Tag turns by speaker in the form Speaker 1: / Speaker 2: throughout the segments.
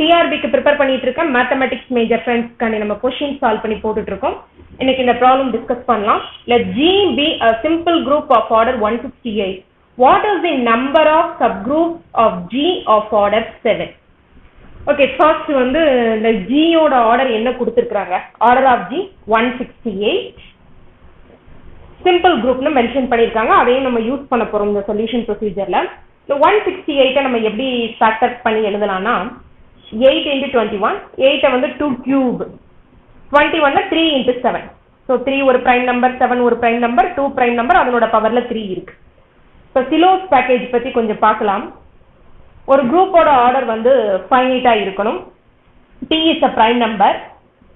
Speaker 1: டிஆர்பிக்கு prepare பண்ணிட்டு இருக்கேன். Mathematics major ஃப்ரெண்ட்ஸ்க்கான நம்ம கொஸ்டின் சால்வ் பண்ணி போட்டுட்டு இருக்கோம். இன்னைக்கு இந்த ப்ராப்ளம் டிஸ்கஸ் பண்ணலாம். Let G be a simple group of order 168. What is the number of subgroups of G of order 7? Okay, first வந்து இந்த ஜியோட ஆர்டர் என்ன கொடுத்துருக்காங்க? ஆர்டர் ஆஃப் ஜி 168 சிம்பிள் குரூப்னு மென்ஷன் பண்ணியிருக்காங்க. அதையும் நம்ம யூஸ் பண்ண போறோம் இந்த சொல்யூஷன் ப்ரொசீஜர்ல. இந்த 168 நம்ம எப்படி ஃபேக்டர் பண்ணி எழுதலாம்னா 8 into 21, 8 வந்து 2 cube, 21 3 into 7. ஸோ 3 ஒரு பிரைம் நம்பர், 7 ஒரு பிரைம் நம்பர், 2 பிரைம் நம்பர், அதனோட பவர்ல 3 இருக்கு. இப்போ சிலோஸ் பேக்கேஜ் பத்தி கொஞ்சம் பார்க்கலாம். ஒரு குரூப்போட ஆர்டர் வந்து ஃபைனைட்டா இருக்கணும். P is a prime number.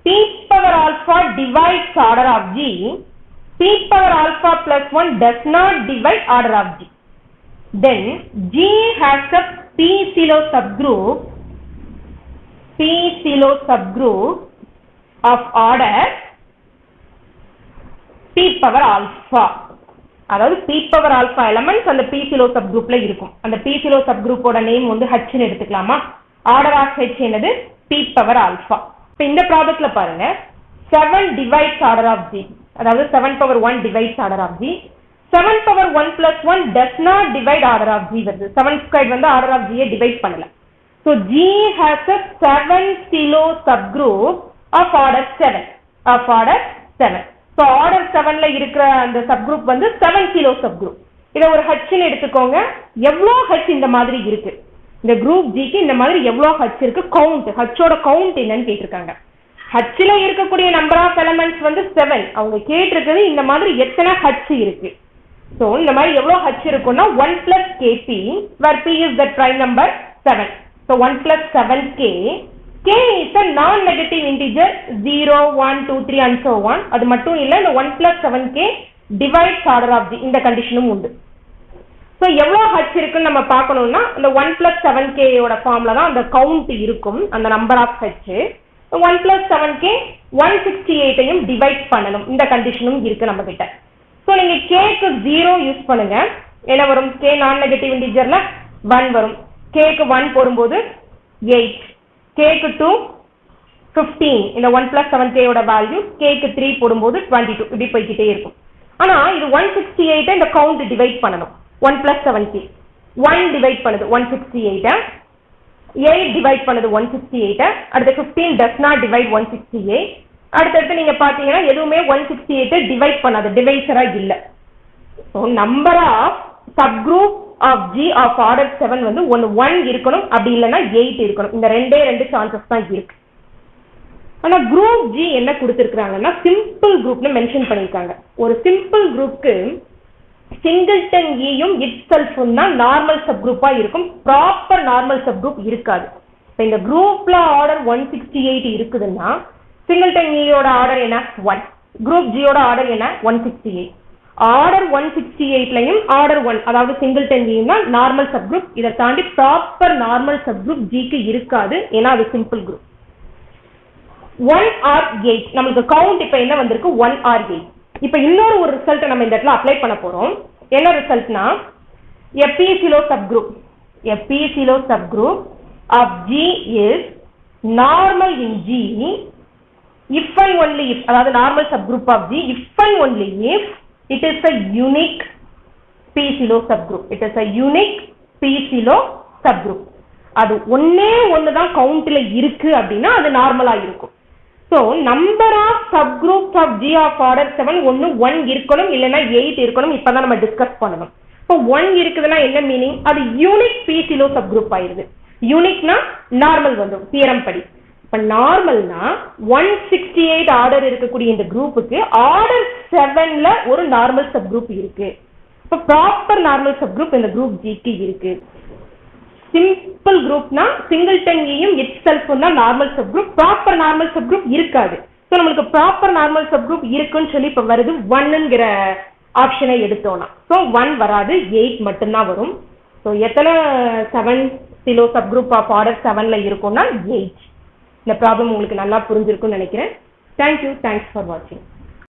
Speaker 1: P power alpha divides order of G. P power alpha plus 1 does not divide order of G. Then G has a P silo subgroup. P silo subgroup of order P power alpha. அதாவது P power alpha elements அந்த P silo subgroupல இருக்கும். அந்த P silo subgroupோட name வந்து H ன்னு எடுத்துக்கலாமா? Order of H என்னது? P power alpha. இப்போ இந்த ப்ராப்ளத்துல பாருங்க, 7 divides order of G. அதாவது 7 power 1 divides order of G. 7 power 1 plus 1 does not divide order of G வருது. 7 squared வந்து order of G divide பண்ணல. So G has a 7 silo subgroup of order 7. Of order 7. So order 7ல இருக்கிற அந்த subgroup வந்து 7 silo subgroup. இதை ஒரு H ன்னு எடுத்துக்கோங்க. எவ்வளோ H இந்த மாதிரி இருக்கு? இந்த குரூப் Gக்கு இந்த மாதிரி எவ்வளோ H இருக்கு? கவுண்ட், Hஓட கவுண்ட் என்னன்னு கேட்டிருக்காங்க. Hல இருக்கக்கூடிய நம்பர் ஆஃப் எலிமெண்ட்ஸ் வந்து 7. அவங்க கேட்டிருக்கிறது இந்த மாதிரி எத்தனை H இருக்கு. ஸோ இந்த மாதிரி எவ்வளோ H இருக்குன்னா 1 plus kp where p is the prime number 7. So 1 plus 7k. K is a non-negative integer 0, 1, 2, 3 and so on. அது மட்டும் இல்லை, இந்த 1 plus 7k divides order of G. இந்த கண்டிஷனும் உண்டு. ஸோ எவ்வளோ H இருக்குன்னு நம்ம பார்க்கணும்னா இந்த 1 plus 7k யோட ஃபார்ம்ல தான் அந்த கவுண்ட் இருக்கும், அந்த number of H. 1 plus 7k 168ஐயும் டிவைட் பண்ணணும். இந்த கண்டிஷனும் இருக்கு நம்ம கிட்ட. ஸோ நீங்க கேக்கு 0 யூஸ் பண்ணுங்க. என்ன வரும்? k நான் நெகட்டிவ் இன்டிஜர்ல 1 வரும். கேக்கு 1 போடும்போது 8, கேக்கு 2 15. இந்த 1 plus 7k யோட வேல்யூ. கேக்கு 3 போடும்போது 22. இப்படி போய்கிட்டே இருக்கும். ஆனா இது 168 இந்த கவுண்ட் டிவைட் பண்ணணும். 1 plus 7k 1 டிவைட் பண்ணுது 168, 8 டிவைட் பண்ணுது 168, அடுத்து 15 does not divide 168. அடுத்து நீங்க பாத்தீங்கன்னா எதுவுமே 168 டிவைட் பண்ணாது, டிவைசரா இல்ல. So number of subgroup of G of order 7 வந்து 1 இருக்கணும், அப்படி இல்லைன்னா 8 இருக்கணும். இந்த ரெண்டு சான்சஸ் தான் இருக்கு. ஆனா குரூப் G என்ன கொடுத்திருக்காங்கன்னா சிம்பிள் குரூப்னு மென்ஷன் பண்ணிருக்காங்க. ஒரு சிம்பிள் குரூப்க்கு சிங்கிள்டன் ஈயும் இட் செல்ஃபும் தான் நார்மல் சப்குரூப்பா இருக்கும். ப்ராப்பர் நார்மல் சப்குரூப் இருக்காது. இப்போ இந்த குரூப்ல ஆர்டர் 168 இருக்குதுன்னா சிங்கிள்டன் ஈயோட ஆர்டர் என்ன? 1. குரூப் ஜியோட ஆர்டர் என்ன? 168. ஆர்டர் 168லயும் ஆர்டர் 1, அதாவது சிங்கிள்டன் ஈயும் தான் நார்மல் சப்குரூப். இதை தாண்டி ப்ராப்பர் நார்மல் சப்குரூப் ஜிக்கு இருக்காது, ஏன்னா அது சிம்பிள் குரூப். 1 or 8 நம்மளுக்கு கவுண்ட் இப்ப என்ன வந்திருக்கு? 1 or 8. இப்ப இன்னொரு ஒரு ரிசல்ட் நம்ம இந்த இடத்துல அப்ளை பண்ண போறோம். என்ன ரிசல்ட்னா a p silo subgroup. A p silo subgroup of G is normal in G if and only if, அதாவது normal subgroup of G if and only if it is a unique p silo subgroup. It is a unique p silo subgroup. அது ஒண்ணு தான் கவுண்ட்ல இருக்கு அப்படின்னா அது நார்மலா இருக்கும். So number of subgroups of G of order 7 1 இருக்கணும், இல்லைன்னா 8 இருக்கணும். இப்பதான் நம்ம டிஸ்கஸ் பண்ணணும். இப்போ 1 இருக்குதுன்னா என்ன மீனிங்? அது யூனிக் P silo subgroup ஆயிருது. யூனிக்னா நார்மல் வந்துடும் தியரம் படி. இப்ப நார்மல்னா 168 ஆர்டர் இருக்கக்கூடிய இந்த குரூப்புக்கு ஆர்டர் 7ல ஒரு நார்மல் சப்குரூப் இருக்கு. இப்போ ப்ராப்பர் நார்மல் சப்குரூப் இந்த குரூப் Gக்கு இருக்கு. சிம்பிள் குரூப்னா சிங்கிள்டன் ஈயும் இட் செல்ஃபும் தான் normal subgroup. Proper normal subgroup இருக்காது. ஸோ நம்மளுக்கு ப்ராப்பர் நார்மல் சப்குரூப் இருக்குன்னு சொல்லி இப்போ வருது 1ங்கிற ஆப்ஷனை எடுத்தோம்னா. ஸோ 1 வராது, 8 மட்டும்தான் வரும். ஸோ எத்தனை 7 silo subgroup ஆஃப் ஆர்டர் 7ல இருக்கும்னா 8. இந்த ப்ராப்ளம் உங்களுக்கு நல்லா புரிஞ்சிருக்கும்னு நினைக்கிறேன். தேங்க்யூ, தேங்க்ஸ் ஃபார் வாட்சிங்.